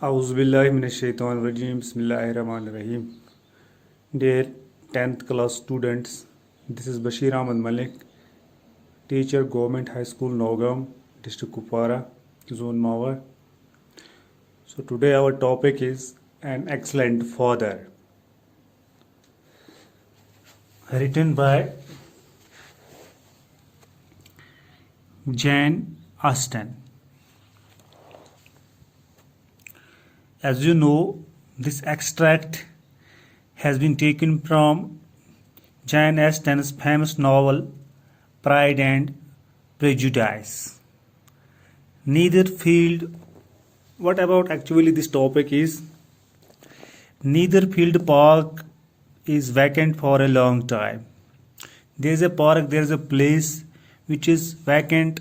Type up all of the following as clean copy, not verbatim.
Auzubillahiminash-shaytanir-rajim. Bismillahir-rahmanir-rahim. Dear 10th class students, this is Bashir Ahmad Malik, teacher, Government High School, Nogam, District Kupwara, Zone Mawar. So today our topic is an excellent father, written by Jane Austen. As you know, this extract has been taken from Jane Austen's famous novel Pride and Prejudice. What about actually this topic is, Netherfield Park is vacant for a long time. There is a park, there is a place which is vacant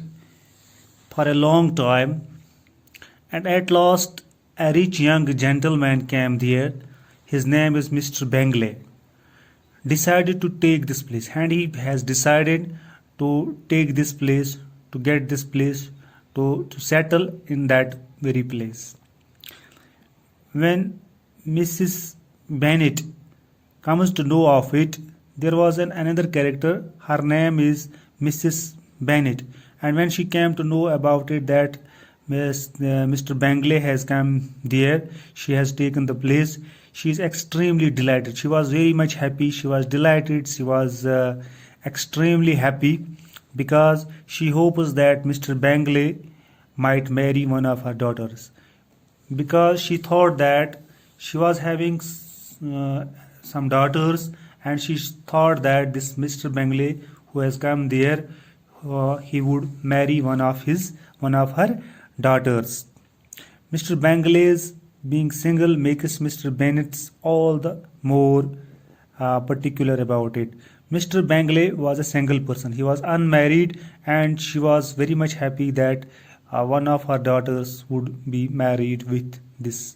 for a long time, and at last a rich young gentleman came there. His name is Mr. Bingley. Decided to take this place, and he has decided to take this place, to get this place, to settle in that very place. When Mrs. Bennet comes to know of it, there was another character. Her name is Mrs. Bennet, and when she came to know about it that Mr. Bingley has come there, she has taken the place, she is extremely delighted. She was very much happy, she was delighted, she was extremely happy, because she hopes that Mr. Bingley might marry one of her daughters, because she thought that she was having some daughters, and she thought that this Mr. Bingley who has come there, he would marry one of her daughters. Mr. Bingley's being single makes Mr. Bennet's all the more particular about it. Mr. Bingley was a single person. He was unmarried, and she was very much happy that one of her daughters would be married with this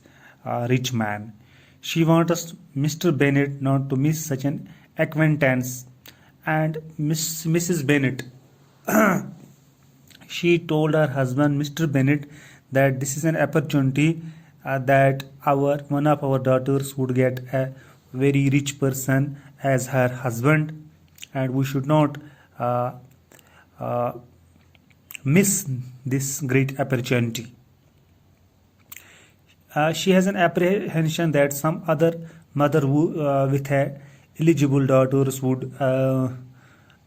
rich man. She wants Mr. Bennet not to miss such an acquaintance, and Mrs. Bennet she told her husband, Mr. Bennet, that this is an opportunity that one of our daughters would get a very rich person as her husband, and we should not miss this great opportunity. She has an apprehension that some other mother with her eligible daughters would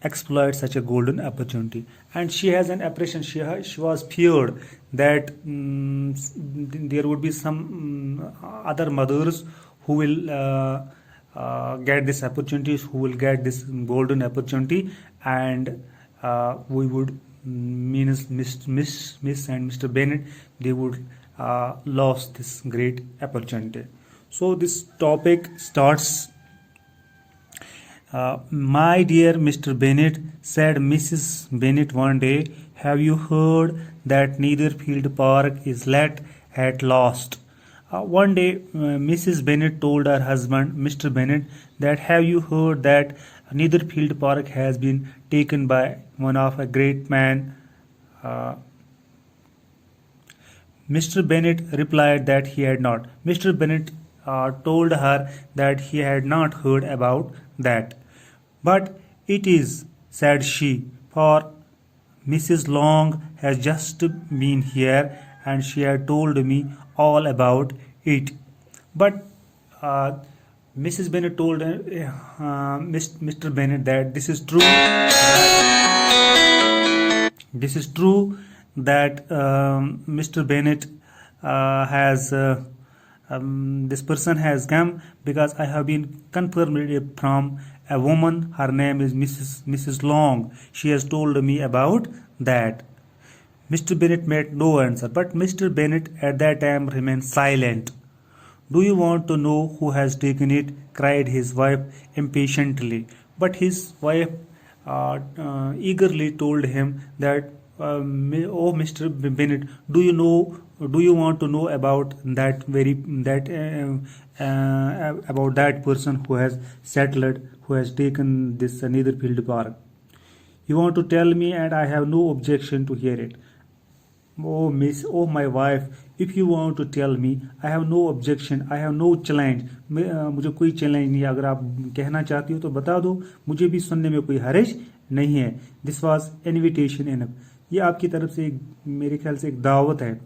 exploit such a golden opportunity, and she has an apprehension. She was feared that there would be some other mothers who will get this opportunity, who will get this golden opportunity, and we would means Miss and Mr. Bennet, they would lost this great opportunity. So this topic starts. My dear Mr. Bennet, said Mrs. Bennet one day, have you heard that Netherfield Park is let at last? One day Mrs. Bennet told her husband, Mr. Bennet, that have you heard that Netherfield Park has been taken by one of a great man? Mr. Bennet replied that he had not. Mr. Bennet told her that he had not heard about that. But it is, said she, for Mrs. Long has just been here, and she had told me all about it. But Mrs. Bennet told Mr. Bennet that this is true. This is true that Mr. Bennet has this person has come, because I have been confirmed from a woman. Her name is Mrs. Long. She has told me about that. Mr. Bennet made no answer, but Mr. Bennet at that time remained silent. Do you want to know who has taken it? Cried his wife impatiently. But his wife eagerly told him that, oh Mr. Bennet, do you want to know about about that person who has settled, who has taken this Netherfield Park? You want to tell me, and I have no objection to hear it. Oh, miss, oh, my wife, if you want to tell me, I have no objection, I have no challenge. मुझे कोई challenge नहीं है, अगर आप कहना चाहती हो तो बता दो, मुझे भी सुनने में कोई हर्ज नहीं है. This was invitation enough. ये आपकी तरफ से एक, मेरे ख्याल से एक दावत है.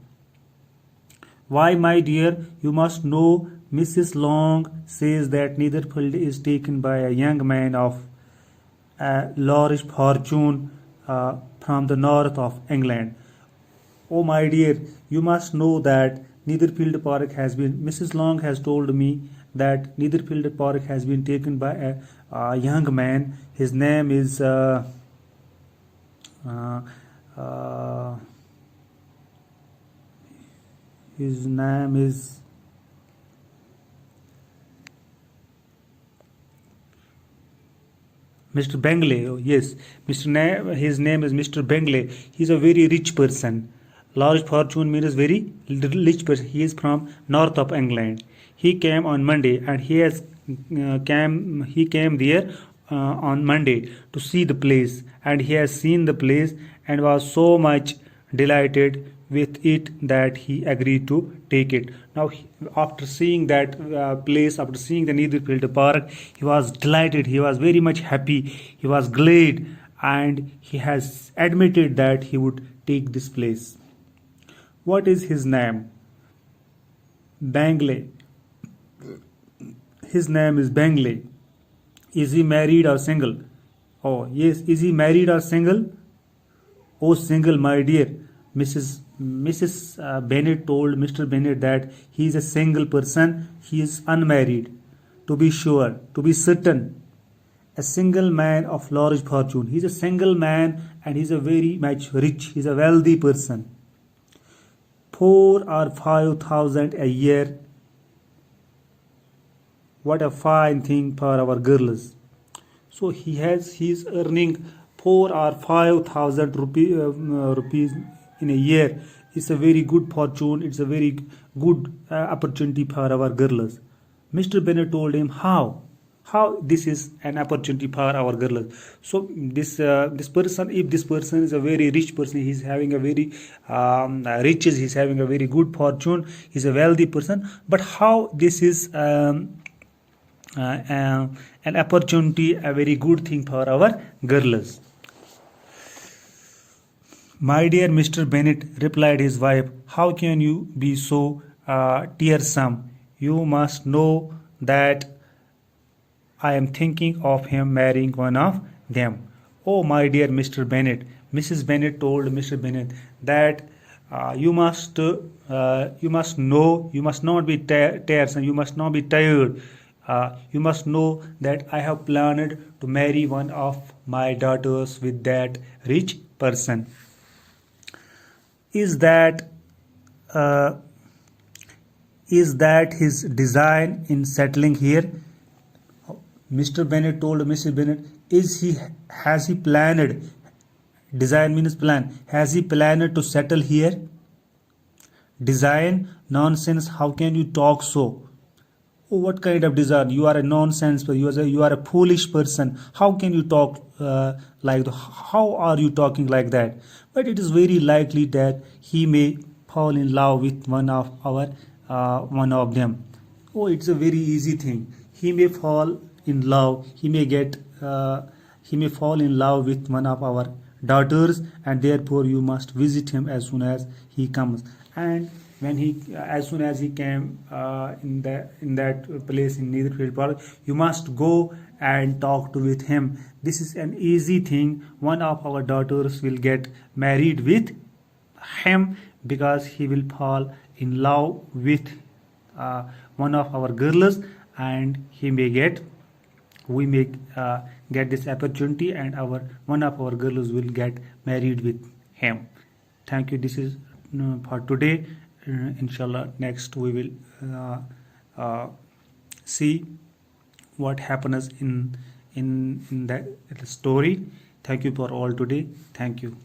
Why, my dear, you must know Mrs. Long says that Netherfield is taken by a young man of a large fortune from the north of England. Oh, my dear, you must know that Netherfield Park has been, Mrs. Long has told me that Netherfield Park has been taken by a young man. His name is uh, uh, his name is Mr. Bangley. Oh, yes, his name is Mr. Bangley. He's a very rich person. Large fortune means very rich person. He is from north of England. He came on Monday, and he came there on Monday to see the place, and he has seen the place and was so much delighted with it that he agreed to take it. Now, after seeing that place, after seeing the Netherfield Park, he was delighted. He was very much happy. He was glad, and he has admitted that he would take this place. What is his name? Bangley. His name is Bangley. Is he married or single? Oh, yes. Is he married or single? Oh, single, my dear. Mrs. Bennet told Mr. Bennet that he is a single person. He is unmarried. To be sure, to be certain. A single man of large fortune. He is a single man, and he is a very much rich. He is a wealthy person. 4 or 5,000 a year. What a fine thing for our girls. So he is earning 4 or 5,000 rupees in a year. It's a very good fortune. It's a very good opportunity for our girls. Mr. Bennet told him how this is an opportunity for our girls. So this person, if this person is a very rich person, he's having a very riches, he's having a very good fortune, he's a wealthy person, but how this is an opportunity, a very good thing for our girls. My dear Mr. Bennet, replied his wife, how can you be so tearsome? You must know that I am thinking of him marrying one of them. Oh, my dear Mr. Bennet, Mrs. Bennet told Mr. Bennet that you must know, you must not be tiresome, you must not be tired. You must know that I have planned to marry one of my daughters with that rich person. Is that his design in settling here? Mr. Bennet told Mrs. Bennet, has he planned? Design means plan. Has he planned to settle here? Design? Nonsense. How can you talk so? Oh, what kind of design? You are a nonsense. You are a foolish person. How can you talk like that? How are you talking like that? But it is very likely that he may fall in love with one of them. Oh, it's a very easy thing. He may fall in love. He may fall in love with one of our daughters, and therefore you must visit him as soon as he comes. And as soon as he came in that place in Netherfield Park, you must go and talk with him. This is an easy thing. One of our daughters will get married with him because he will fall in love with one of our girls, and we may get this opportunity, and one of our girls will get married with him. Thank you. This is for today. Inshallah, next we will see what happens in that story. Thank you for all today. Thank you.